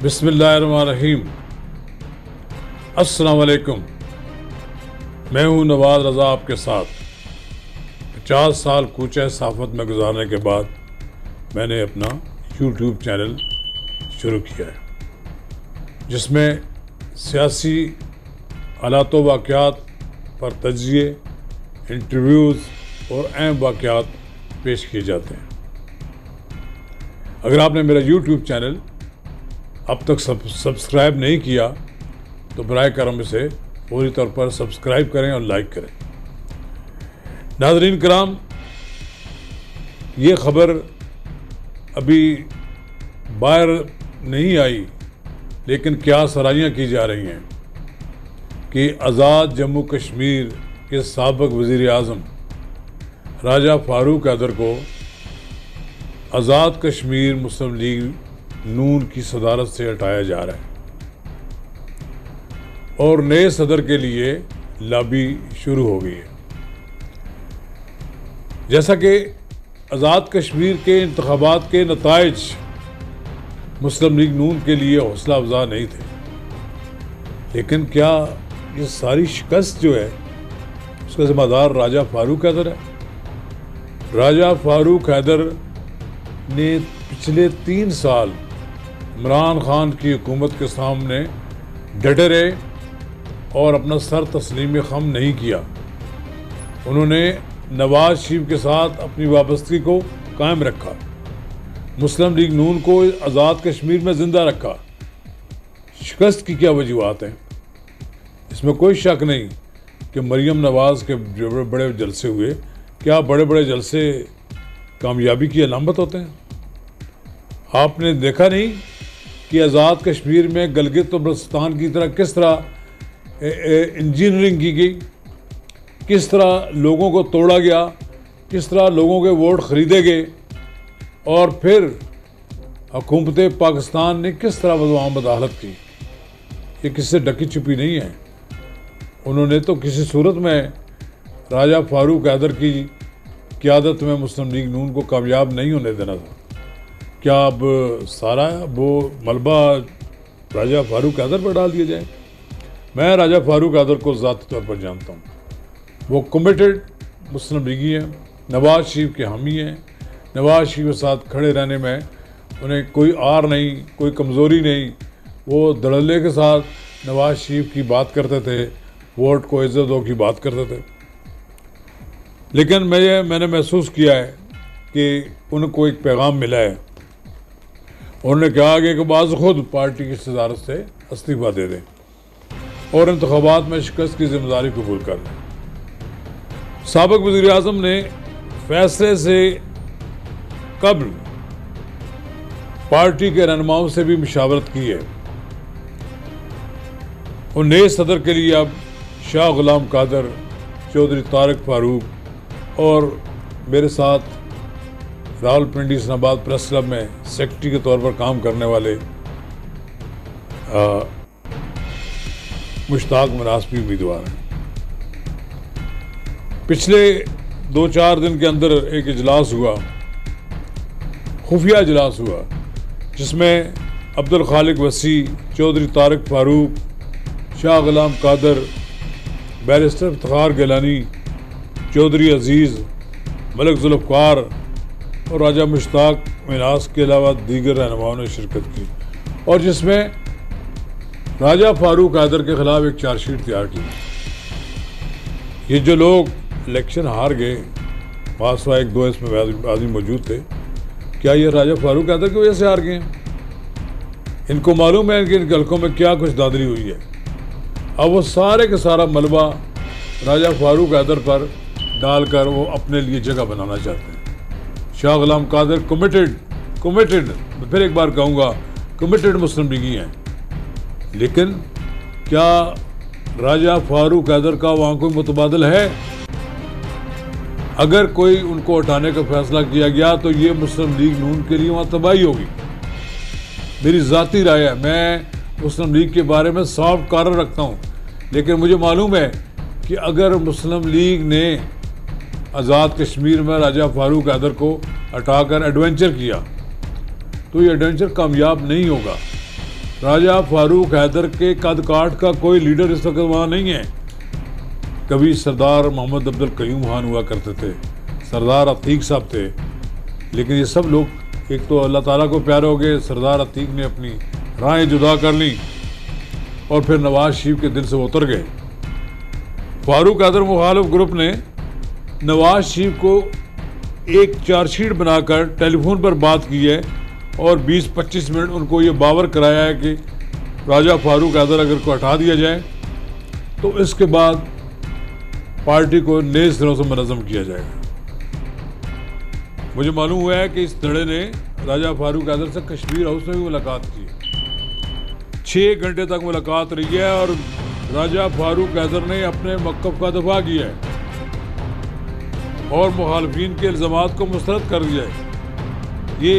बिस्मिल्लाहिर्रहमानिर्रहीम। अस्सलाम वालेकुम। मैं हूँ नवाज़ रज़ा आपके साथ। 50 साल कूचे साफ़त में गुजारने के बाद मैंने अपना यूट्यूब चैनल शुरू किया है, जिसमें सियासी हालात व वाक़यात पर तज्ज़िये, इंटरव्यूज़ और अहम वाक़यात पेश किए जाते हैं। अगर आपने मेरा यूट्यूब चैनल अब तक सब्सक्राइब नहीं किया तो बराए करम इसे पूरी तौर पर सब्सक्राइब करें और लाइक करें। नाज़रीन कराम, ये ख़बर अभी बाहर नहीं आई, लेकिन क्या सराहियाँ की जा रही हैं कि आज़ाद जम्मू कश्मीर के साबिक़ वज़ीर आज़म राजा फ़ारूक हैदर को आज़ाद कश्मीर मुस्लिम लीग नून की सदारत से हटाया जा रहा है और नए सदर के लिए लॉबी शुरू हो गई है। जैसा कि आज़ाद कश्मीर के इंतखाबात के नताइज मुस्लिम लीग नून के लिए हौसला अफजा नहीं थे, लेकिन क्या ये सारी शिकस्त जो है उसका ज़िम्मेदार राजा फ़ारूक हैदर है? राजा फ़ारूक हैदर ने पिछले 3 साल इमरान खान की हुकूमत के सामने डटे रहे और अपना सर तस्लीम ख़म नहीं किया। उन्होंने नवाज शरीफ के साथ अपनी वाबस्तगी को कायम रखा, मुस्लिम लीग नून को आज़ाद कश्मीर में ज़िंदा रखा। शिकस्त की क्या वजूहात हैं? इसमें कोई शक नहीं कि मरीम नवाज़ के जो बड़े जलसे हुए, क्या बड़े बड़े जलसे कामयाबी की अलामत होते हैं? आपने देखा नहीं कि आज़ाद कश्मीर में गिलगित और बल्तिस्तान की तरह किस तरह इंजीनियरिंग की गई, किस तरह लोगों को तोड़ा गया, किस तरह लोगों के वोट ख़रीदे गए, और फिर हुकूमत पाकिस्तान ने किस तरह वज़ो मदाखलत की। ये किससे ढकी छुपी नहीं है। उन्होंने तो किसी सूरत में राजा फ़ारूक हैदर की क़यादत में मुस्लिम लीग नून को कामयाब नहीं होने देना था। क्या अब सारा वो मलबा राजा फ़ारूक हैदर पर डाल दिया जाए? मैं राजा फ़ारूक हैदर को ज़ाती तौर पर जानता हूँ। वो कमिटेड मुस्लिम लीगी हैं, नवाज शरीफ के हामी हैं। नवाज शरीफ के साथ खड़े रहने में उन्हें कोई आर नहीं, कोई कमज़ोरी नहीं। वो धड़ल्ले के साथ नवाज शरीफ की बात करते थे, वोट को इज़्ज़त दो की बात करते थे। लेकिन मैंने महसूस किया है कि उनको एक पैगाम मिला है। उन्होंने कहा कि बाज़ खुद पार्टी की सदारत से इस्तीफ़ा दे दें और इंतखाबात में शिकस्त की जिम्मेदारी कबूल कर लें। साबिक़ वज़ीर आज़म ने फैसले से कब्ल पार्टी के रहनुमाओं से भी मुशावरत की है और नए सदर के लिए अब शाह ग़ुलाम कादर, चौधरी तारिक फ़ारूक और मेरे साथ रावलपिंडी इस्लामाबाद प्रेस क्लब में सेक्रेटरी के तौर पर काम करने वाले मुश्ताक मनास भी उम्मीदवार हैं। पिछले 2-4 दिन के अंदर एक इजलास हुआ, खुफिया इजलास हुआ, जिसमें अब्दुल खालिक वसी, चौधरी तारिक फ़ारूक, शाह ग़ुलाम कादर, बैरिस्टर इफ्तिखार गिलानी, चौधरी अजीज़, मलिक जुल्फ़कार और राजा मुश्ताक मनास के अलावा दीगर रहनुमाओं ने शिरकत की, और जिसमें राजा फ़ारूक हैदर के ख़िलाफ़ एक चार्जशीट तैयार की। ये जो लोग इलेक्शन हार गए, मासवा 1-2 इसमें आदमी मौजूद थे, क्या ये राजा फ़ारूक हैदर की वजह से हार गए हैं? इनको मालूम है कि इन हल्कों में क्या कुछ दादरी हुई है। अब वो सारे का सारा मलबा राजा फ़ारूक हैदर पर डालकर वो अपने लिए जगह बनाना चाहते हैं। शाह ग़ुलाम कादर कमिटेड फिर एक बार कहूँगा, कमिटेड मुस्लिम लीगी हैं, लेकिन क्या राजा फ़ारूक हैदर का वहाँ कोई मुतबादिल है? अगर कोई उनको हटाने का फैसला किया गया तो ये मुस्लिम लीग नून के लिए वहाँ तबाही होगी। मेरी ज़ाती राय है, मैं मुस्लिम लीग के बारे में सॉफ्ट कार्नर रखता हूँ, लेकिन मुझे मालूम है कि अगर मुस्लिम लीग ने आज़ाद कश्मीर में राजा फ़ारूक हैदर को हटाकर एडवेंचर किया तो ये एडवेंचर कामयाब नहीं होगा। राजा फारूक हैदर के कद काठ का कोई लीडर इस वक्त वहाँ नहीं है। कभी सरदार मोहम्मद अब्दुल कयूम खान हुआ करते थे, सरदार अतीक साहब थे, लेकिन ये सब लोग एक तो अल्लाह ताला को प्यारे हो गए, सरदार अतीक ने अपनी राहें जुदा कर ली और फिर नवाज शरीफ के दिल से उतर गए। फारूक हैदर मुखालिफ ग्रुप ने नवाज शरीफ को एक चार्जशीट बनाकर टेलीफोन पर बात की है और 20-25 मिनट उनको ये बावर कराया है कि राजा फारूक हैदर अगर को हटा दिया जाए तो इसके बाद पार्टी को नए सिरों से मुनज़्ज़म किया जाएगा। मुझे मालूम हुआ है कि इस धड़े ने राजा फारूक हैदर से कश्मीर हाउस में भी मुलाकात की, 6 घंटे तक मुलाकात रही है और राजा फारूक हैदर ने अपने मौक़िफ़ का दफा किया है और मुखालिफिन के इल्ज़ामात को मुस्तरद कर दिया है। ये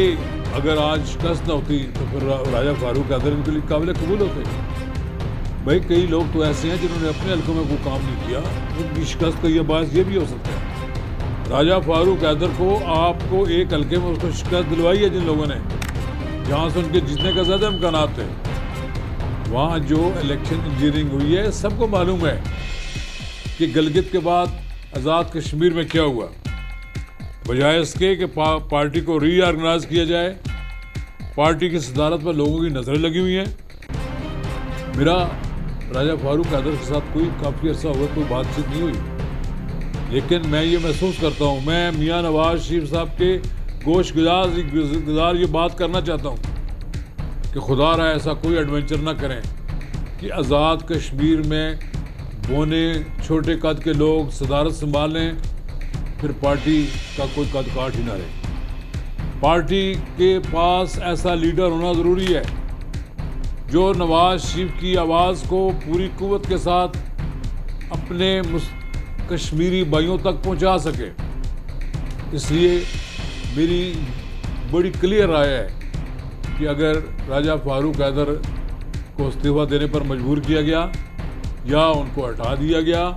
अगर आज शिकस्त न होती तो फिर राजा फारूक हैदर इनके लिए काबिल कबूल होते। भाई कई लोग तो ऐसे हैं जिन्होंने अपने हल्कों में कोई काम नहीं किया, उनकी शिकस्त का ये बात ये भी हो सकता है। राजा फारूक हैदर को आपको एक हल्के में उसको शिकस्त दिलवाई है जिन लोगों ने, जहाँ से उनके जीतने का ज़्यादा इम्कान थे। वहाँ जो इलेक्शन इंजीनियरिंग हुई है सबको मालूम है कि गिलगित के बाद आज़ाद कश्मीर में क्या हुआ। बजाय इसके कि पार्टी को रीऑर्गेनाइज किया जाए, पार्टी की सदारत पर लोगों की नज़रें लगी हुई हैं। मेरा राजा फारूक हैदर के साथ कोई काफ़ी अर्सा हुआ कोई बातचीत नहीं हुई, लेकिन मैं ये महसूस करता हूँ, मैं मियाँ नवाज शरीफ साहब के गोश गुजार ये बात करना चाहता हूँ कि खुदा रहा ऐसा कोई एडवेंचर ना करें कि आज़ाद कश्मीर में बोने छोटे कद के लोग सदारत संभालें, फिर पार्टी का कोई कद काठ ही ना रहे। पार्टी के पास ऐसा लीडर होना ज़रूरी है जो नवाज शरीफ की आवाज़ को पूरी कुव्वत के साथ अपने कश्मीरी भाइयों तक पहुंचा सके। इसलिए मेरी बड़ी क्लियर राय है कि अगर राजा फारूक हैदर को इस्तीफ़ा देने पर मजबूर किया गया या उनको हटा दिया गया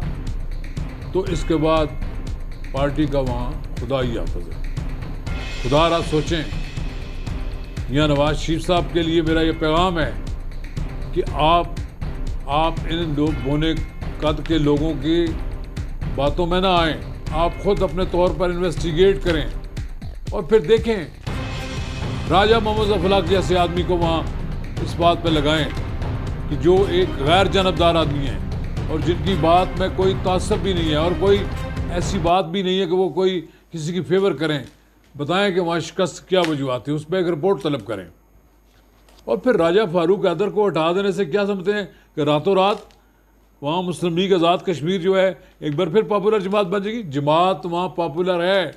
तो इसके बाद पार्टी का वहाँ खुदा ही हाफ़िज़ है। खुदा रहा सोचें। मियाँ नवाज शरीफ साहब के लिए मेरा ये पैगाम है कि आप इन लोग बोने कद के लोगों की बातों में ना आएँ, आप खुद अपने तौर पर इन्वेस्टिगेट करें और फिर देखें राजा मोहम्मद ज़फ़र जैसे आदमी को वहाँ इस बात पर लगाएं कि जो एक गैर जानबदार आदमी है और जिनकी बात में कोई तासब भी नहीं है और कोई ऐसी बात भी नहीं है कि वो कोई किसी की फेवर करें, बताएं कि वहाँ शिकस्त क्या वजूहत है, उस पर एक रिपोर्ट तलब करें। और फिर राजा फारूक हैदर को हटा देने से क्या समझते हैं कि रातों रात वहाँ मुस्लिम लीग आज़ाद कश्मीर जो है एक बार फिर पॉपुलर जमात बन जाएगी। जमात वहाँ पॉपुलर है,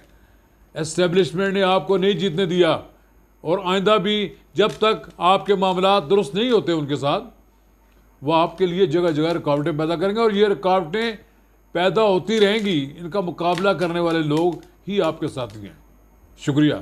एस्टेब्लिशमेंट ने आपको नहीं जीतने दिया और आइंदा भी जब तक आपके मामलात दुरुस्त नहीं होते उनके साथ वो आपके लिए जगह जगह रुकावटें पैदा करेंगे और ये रुकावटें पैदा होती रहेंगी। इनका मुकाबला करने वाले लोग ही आपके साथी हैं। शुक्रिया।